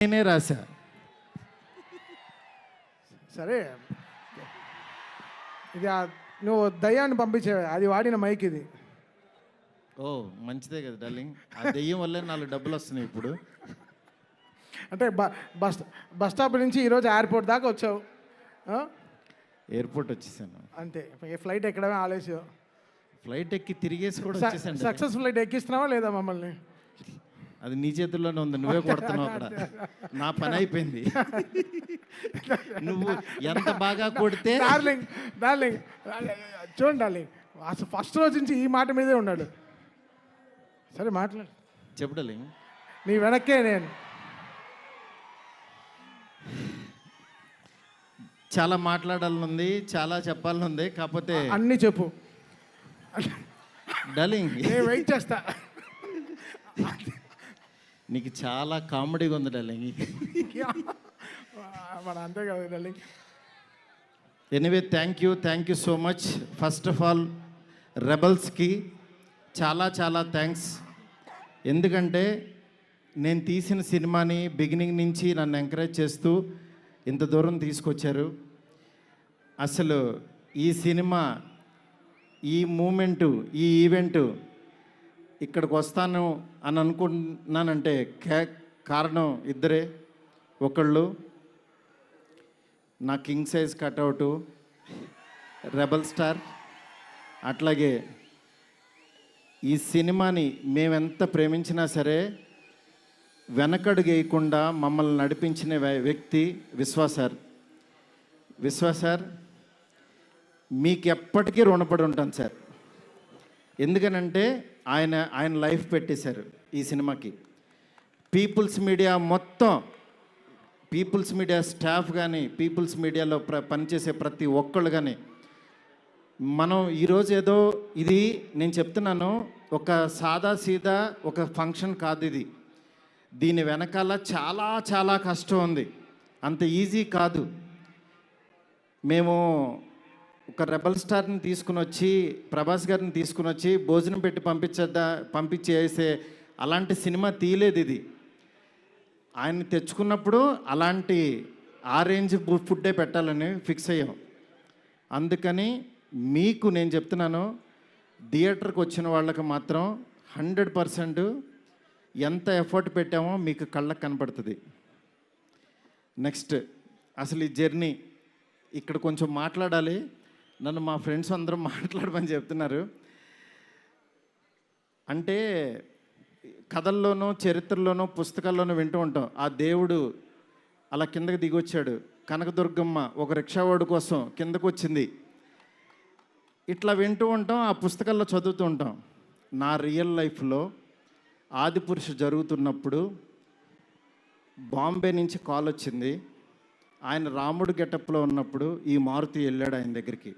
నేనే రాశా. సరే ఇది నువ్వు దయ్యాన్ని పంపించేవే, అది వాడిన మైక్ ఇది. ఓ మంచిదే కదా డార్లింగ్, ఆ దెయ్యం వల్లే 4 డబ్బులు వస్తున్నాయి ఇప్పుడు. అంటే బస్ స్టాప్ నుంచి ఈరోజు ఎయిర్పోర్ట్ దాకా వచ్చావు. ఎయిర్పోర్ట్ వచ్చేసాను అంతే, ఫ్లైట్ ఎక్కడమే ఆలస్యం. ఫ్లైట్ ఎక్కి తిరిగేసి కూడా వచ్చేసాను. సక్సెస్ ఫ్లైట్ ఎక్కిస్తున్నావా లేదా మమ్మల్ని? అది నీ చేతుల్లోనే ఉంది, నువ్వే కొడుతున్నావు అక్కడ. నా పని అయిపోయింది. నువ్వు ఎంత బాగా కొడితే. డార్లింగ్ చూడండి డార్లింగ్, అసలు ఫస్ట్ రోజు నుంచి ఈ మాట మీదే ఉన్నాడు. సరే మాట్లాడు, చెప్పు డార్లింగ్. నీ వెనక్కే నేను. చాలా మాట్లాడాలనుంది, చాలా చెప్పాలనుంది, కాకపోతే అన్నీ చెప్పు డార్లింగ్. నేను వెయిట్ చేస్తా. నీకు చాలా కామెడీగా ఉంది డార్లింగ్. మన అంతే కదా darling. Anyway thank you so much. First of all రెబల్స్కి చాలా చాలా థ్యాంక్స్. ఎందుకంటే నేను తీసిన సినిమాని బిగినింగ్ నుంచి నన్ను ఎంకరేజ్ చేస్తూ ఇంత దూరం తీసుకొచ్చారు. అసలు ఈ సినిమా, ఈ మూమెంటు, ఈ ఈవెంటు ఇక్కడికి వస్తాను అని అనుకుంటున్నానంటే కారణం ఇద్దరే. ఒకళ్ళు నా కింగ్ సైజ్ కట్అవుటు రెబల్ స్టార్, అట్లాగే ఈ సినిమాని మేమెంత ప్రేమించినా సరే వెనకడుగు వేయకుండా మమ్మల్ని నడిపించిన వ్యక్తి విశ్వ సార్. మీకు ఎప్పటికీ రుణపడి ఉంటాను సార్. ఎందుకనంటే ఆయన లైఫ్ పెట్టేశారు ఈ సినిమాకి. పీపుల్స్ మీడియా మొత్తం, పీపుల్స్ మీడియా స్టాఫ్ కానీ, పీపుల్స్ మీడియాలో పనిచేసే ప్రతి ఒక్కళ్ళు కానీ, మనం ఈరోజు ఏదో ఇది నేను చెప్తున్నాను, ఒక సాదా సీదా ఒక ఫంక్షన్ కాదు ఇది. దీని వెనకాల చాలా చాలా కష్టం ఉంది, అంత ఈజీ కాదు. మేము ఒక రెబల్ స్టార్ని తీసుకుని వచ్చి, ప్రభాస్ గారిని తీసుకుని వచ్చి భోజనం పెట్టి పంపించేసే అలాంటి సినిమా తీయలేదు ఇది. ఆయన్ని తెచ్చుకున్నప్పుడు అలాంటి ఆ రేంజ్ ఫుడ్డే పెట్టాలని ఫిక్స్ అయ్యాం. అందుకని మీకు నేను చెప్తున్నాను, థియేటర్కి వచ్చిన వాళ్ళకి మాత్రం 100% ఎంత ఎఫర్ట్ పెట్టామో మీకు కళ్ళకు కనపడుతుంది. నెక్స్ట్ అసలు ఈ జర్నీ ఇక్కడ కొంచెం మాట్లాడాలి. నన్ను మా ఫ్రెండ్స్ అందరూ మాట్లాడమని చెప్తున్నారు. అంటే కథల్లోనూ, చరిత్రలోనూ, పుస్తకాల్లోనూ వింటూ ఉంటాం, ఆ దేవుడు అలా కిందకి దిగొచ్చాడు, కనకదుర్గమ్మ ఒక రిక్షావాడు కోసం కిందకు వచ్చింది, ఇట్లా వింటూ ఉంటాం, ఆ పుస్తకాల్లో చదువుతూ ఉంటాం. నా రియల్ లైఫ్లో ఆదిపురుష జరుగుతున్నప్పుడు బాంబే నుంచి కాల్ వచ్చింది. ఆయన రాముడు గెటప్లో ఉన్నప్పుడు ఈ మారుతి వెళ్ళాడు ఆయన దగ్గరికి.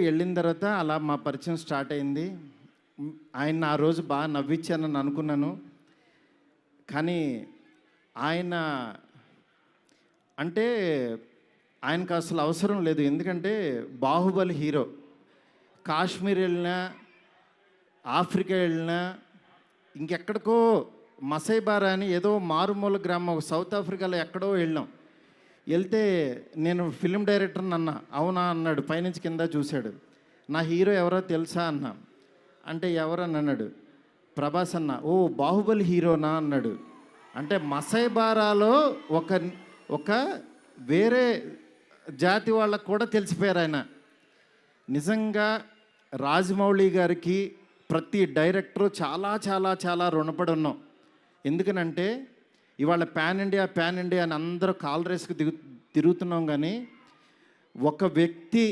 వెళ్ళిన తర్వాత అలా మా పరిచయం స్టార్ట్ అయింది. ఆయన ఆ రోజు బాగా నవ్వించానని అనుకున్నాను. కానీ ఆయన అంటే ఆయనకు అసలు అవసరం లేదు. ఎందుకంటే బాహుబలి హీరో. కాశ్మీర్ వెళ్ళినా, ఆఫ్రికా వెళ్ళినా, ఇంకెక్కడికో మసైబారా అని ఏదో మారుమూల గ్రామం సౌత్ ఆఫ్రికాలో ఎక్కడో వెళ్ళాం. వెళ్తే నేను ఫిల్మ్ డైరెక్టర్ని అన్నా. అవునా అన్నాడు, పైనుంచి కింద చూశాడు. నా హీరో ఎవరో తెలుసా అన్నా. అంటే ఎవరని అన్నాడు. ప్రభాస్ అన్న. ఓ బాహుబలి హీరోనా అన్నాడు. అంటే మసైబారాలో ఒక వేరే జాతి వాళ్ళకు కూడా తెలిసిపోయారు ఆయన. నిజంగా రాజమౌళి గారికి ప్రతి డైరెక్టరు చాలా చాలా చాలా రుణపడి ఉన్నాం. ఎందుకనంటే ఇవాళ పాన్ ఇండియా అని అందరూ కాల్ రేస్కి తిరుగుతున్నాం, కానీ ఒక వ్యక్తి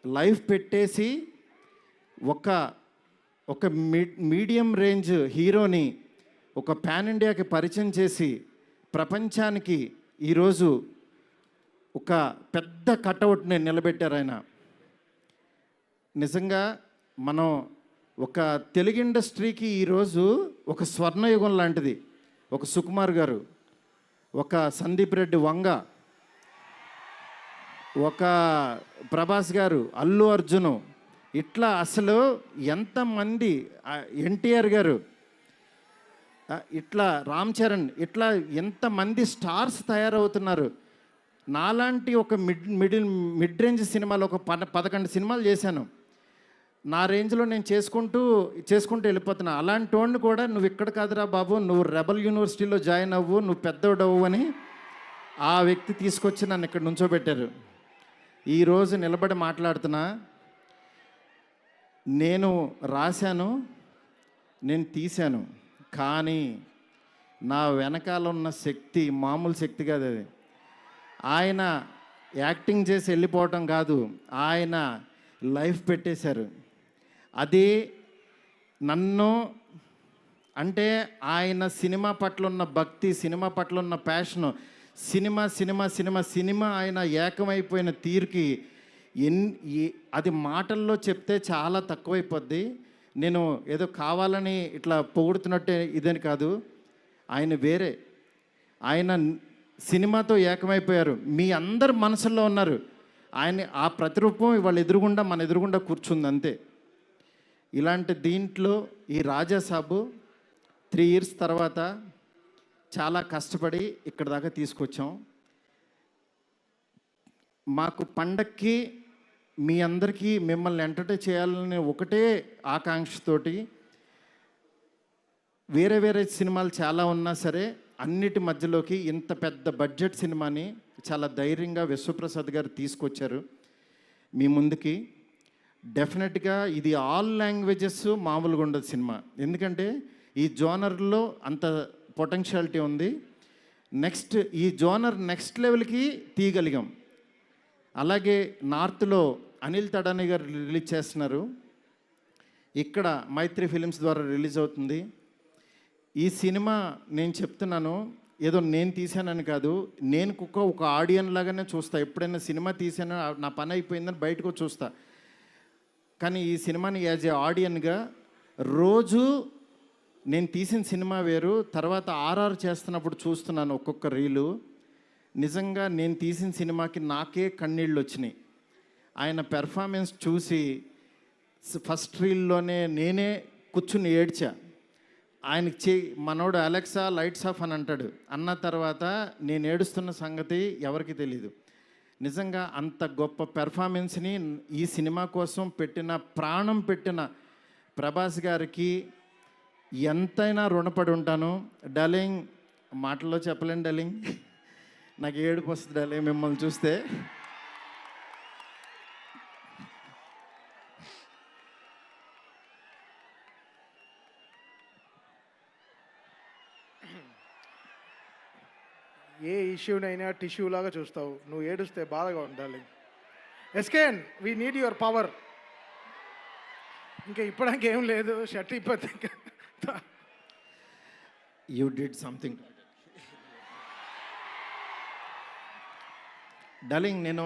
లైఫ్ పెట్టేసి ఒక మీడియం రేంజ్ హీరోని ఒక పాన్ ఇండియాకి పరిచయం చేసి ప్రపంచానికి ఈరోజు ఒక పెద్ద కటౌట్ని నిలబెట్టారు ఆయన. నిజంగా మనం ఒక తెలుగు ఇండస్ట్రీకి ఈరోజు ఒక స్వర్ణయుగం లాంటిది. ఒక సుకుమార్ గారు, ఒక సందీప్ రెడ్డి వంగ, ఒక ప్రభాస్ గారు, అల్లు అర్జును, ఇట్లా అసలు ఎంతమంది, ఎన్టీఆర్ గారు, ఇట్లా రామ్ చరణ్, ఇట్లా ఎంతమంది స్టార్స్ తయారవుతున్నారు. నాలాంటి ఒక మిడ్ రేంజ్ సినిమాలు ఒక 11 సినిమాలు చేశాను. నా రేంజ్లో నేను చేసుకుంటూ వెళ్ళిపోతున్నా. అలాంటి వాడిని కూడా నువ్వు ఇక్కడ కాదురా బాబు, నువ్వు రెబల్ యూనివర్సిటీలో జాయిన్ అవ్వు, నువ్వు పెద్దోడవు అని ఆ వ్యక్తి తీసుకొచ్చి నన్ను ఇక్కడ నుంచోబెట్టారు. ఈరోజు నిలబడి మాట్లాడుతున్నా. నేను రాశాను, నేను తీశాను, కానీ నా వెనకాల ఉన్న శక్తి మామూలు శక్తి కాదు. అది ఆయన యాక్టింగ్ చేసి వెళ్ళిపోవటం కాదు, ఆయన లైఫ్ పెట్టేశారు. అది నన్ను అంటే ఆయన సినిమా పట్ల ఉన్న భక్తి, సినిమా పట్ల ఉన్న ప్యాషను, సినిమా ఆయన ఏకమైపోయిన తీరుకి అది మాటల్లో చెప్తే చాలా తక్కువైపోద్ది. నేను ఏదో కావాలని ఇట్లా పొగుడుతున్నట్టే ఇదని కాదు. ఆయన వేరే, ఆయన సినిమాతో ఏకమైపోయారు. మీ అందరు మనసుల్లో ఉన్నారు. ఆయన ఆ ప్రతిరూపం ఇవాళ మన ఎదురుగుండా కూర్చుంది అంతే. ఇలాంటి దీంట్లో ఈ రాజాసాబు 3 ఇయర్స్ తర్వాత చాలా కష్టపడి ఇక్కడ దాకా తీసుకొచ్చాం. మాకు పండక్కి మీ అందరికీ మిమ్మల్ని ఎంటర్టైన్ చేయాలని ఒకటే ఆకాంక్షతోటి వేరే సినిమాలు చాలా ఉన్నా సరే అన్నిటి మధ్యలోకి ఇంత పెద్ద బడ్జెట్ సినిమాని చాలా ధైర్యంగా విశ్వప్రసాద్ గారు తీసుకొచ్చారు మీ ముందుకి. డెఫినెట్గా ఇది ఆల్ లాంగ్వేజెస్ మామూలుగా ఉండదు సినిమా, ఎందుకంటే ఈ జోనర్లో అంత పొటెన్షియాలిటీ ఉంది. నెక్స్ట్ ఈ జోనర్ నెక్స్ట్ లెవెల్కి తీయగలిగాం. అలాగే నార్త్లో అనిల్ తడాని గారు రిలీజ్ చేస్తున్నారు, ఇక్కడ మైత్రి ఫిలిమ్స్ ద్వారా రిలీజ్ అవుతుంది. ఈ సినిమా నేను చెప్తున్నాను, ఏదో నేను తీశానని కాదు, నేను ఒక ఆడియన్ లాగానే చూస్తా. ఎప్పుడైనా సినిమా తీసానో నా పని అయిపోయిందని బయటకు చూస్తా. కానీ ఈ సినిమాని యాజ్ ఏ ఆడియన్గా రోజు నేను తీసిన సినిమా వేరు, తర్వాత ఆర్ఆర్ చేస్తున్నప్పుడు చూస్తున్నాను ఒక్కొక్క రీలు. నిజంగా నేను తీసిన సినిమాకి నాకే కన్నీళ్ళు వచ్చినాయి. ఆయన పెర్ఫార్మెన్స్ చూసి ఫస్ట్ రీల్లోనే నేనే కూర్చుని ఏడ్చా. ఆయనకి మనోడు అలెక్సా లైట్స్ ఆఫ్ అని అంటాడు, అన్న తర్వాత నేను ఏడుస్తున్న సంగతి ఎవరికి తెలీదు. నిజంగా అంత గొప్ప పెర్ఫార్మెన్స్ని ఈ సినిమా కోసం ప్రాణం పెట్టిన ప్రభాస్ గారికి ఎంతైనా రుణపడి ఉంటాను. డార్లింగ్, మాటల్లో చెప్పలేను డార్లింగ్, నాకు ఏడుపు వస్తుంది డార్లింగ్ మిమ్మల్ని చూస్తే. ఏ ఇష్యూనైనా టిష్యూ లాగా చూస్తావు, నువ్వు ఏడుస్తే బాధగా ఉండాలి. ఎస్కేన్, వీ నీడ్ యువర్ పవర్. ఇంకా ఇప్పడానికి ఏం లేదు, షర్ట్ ఇప్పటి యూ డిడ్ సంథింగ్ డార్లింగ్. నేను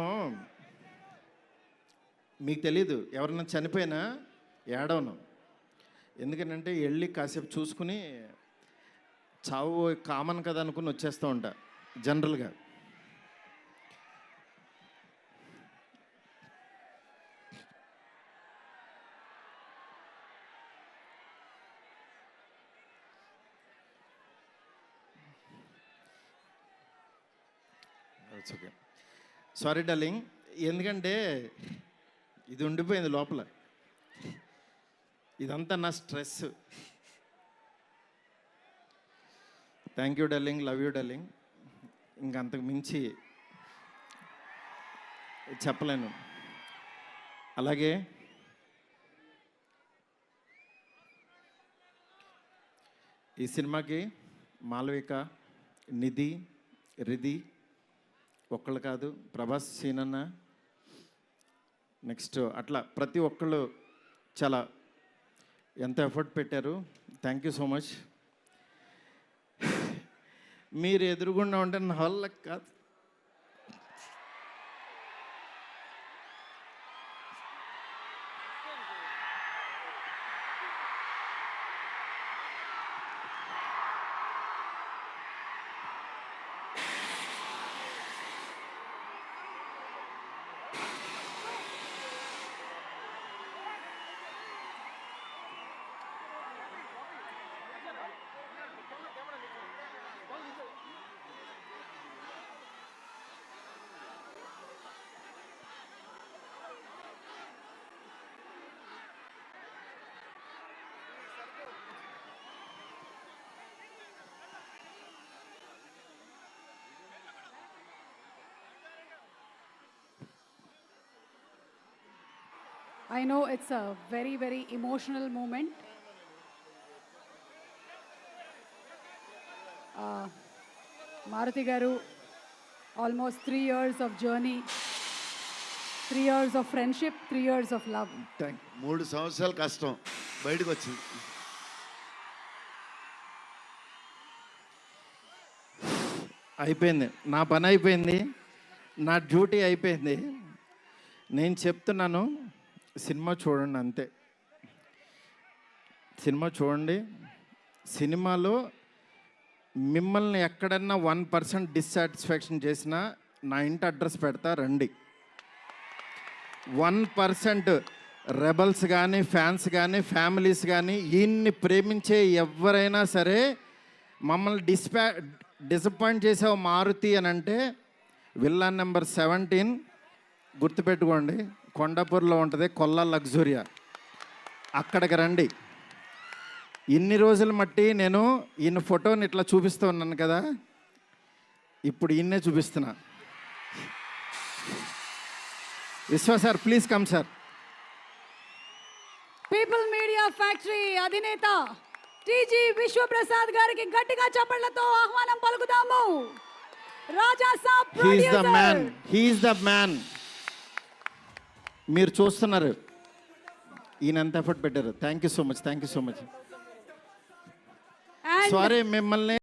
మీకు తెలీదు, ఎవరన్నా చనిపోయినా ఏడవను. ఎందుకంటే వెళ్ళి కాసేపు చూసుకుని చావు కామన్ కదా అనుకుని వచ్చేస్తూ ఉంటా జనరల్గా. ఓకే, సారీ డార్లింగ్, ఎందుకంటే ఇది ఉండిపోయింది లోపల, ఇదంతా నా stress. Thank you darling, love you darling. ఇంకంతకు మించి చెప్పలేను. అలాగే ఈ సినిమాకి మాలవిక, నిధి, రిధి ఒక్కళ్ళు కాదు, ప్రభాస్, సీనన్న, నెక్స్ట్ అట్లా ప్రతి ఒక్కళ్ళు చాలా ఎంత ఎఫర్ట్ పెట్టారు. Thank you so much. మీరు ఎదురుగుండా ఉంటే నా వాళ్ళకి కాదు. I know it's a very, very emotional moment. Maruti Garu, almost 3 years of journey, 3 years of friendship, 3 years of love. Thank 3 సంవత్సరాలు కష్టం బయటకు వచ్చింది. అయిపోయింది, నా పని అయిపోయింది, నా డ్యూటీ అయిపోయింది. నేను చెప్తున్నాను, సినిమా చూడండి అంతే. సినిమా చూడండి. సినిమాలో మిమ్మల్ని ఎక్కడన్నా 1% డిస్సాటిస్ఫాక్షన్ చేసినా నా ఇంటి అడ్రస్ పెడతా, రండి. 1% రెబల్స్ కానీ, ఫ్యాన్స్ కానీ, ఫ్యామిలీస్ కానీ, ఈయన్ని ప్రేమించే ఎవరైనా సరే మమ్మల్ని డిసప్పాయింట్ చేసావు మారుతి అని అంటే, విల్లాన్ నెంబర్ 17 గుర్తుపెట్టుకోండి, కొండాపూర్లో ఉంటుంది, కొల్లా లగ్జూరియా, అక్కడికి రండి. ఇన్ని రోజులు మట్టి నేను ఈయన ఫోటోని ఇట్లా చూపిస్తూ ఉన్నాను కదా, ఇప్పుడు ఈయన్నే చూపిస్తున్నా. Vishwa sir, please come sir. People media factory అధినేత టీజీ విశ్వప్రసాద్ గారికి గట్టిగా చప్పట్లతో ఆహ్వానం పలుకుదాము. Raja Saab he is the man, producer. He is the man. మీరు చూస్తున్నారు ఈయన ఎంత ఎఫర్ట్ పెట్టారు. Thank you so much, thank you so much. And sorry మిమ్మల్ని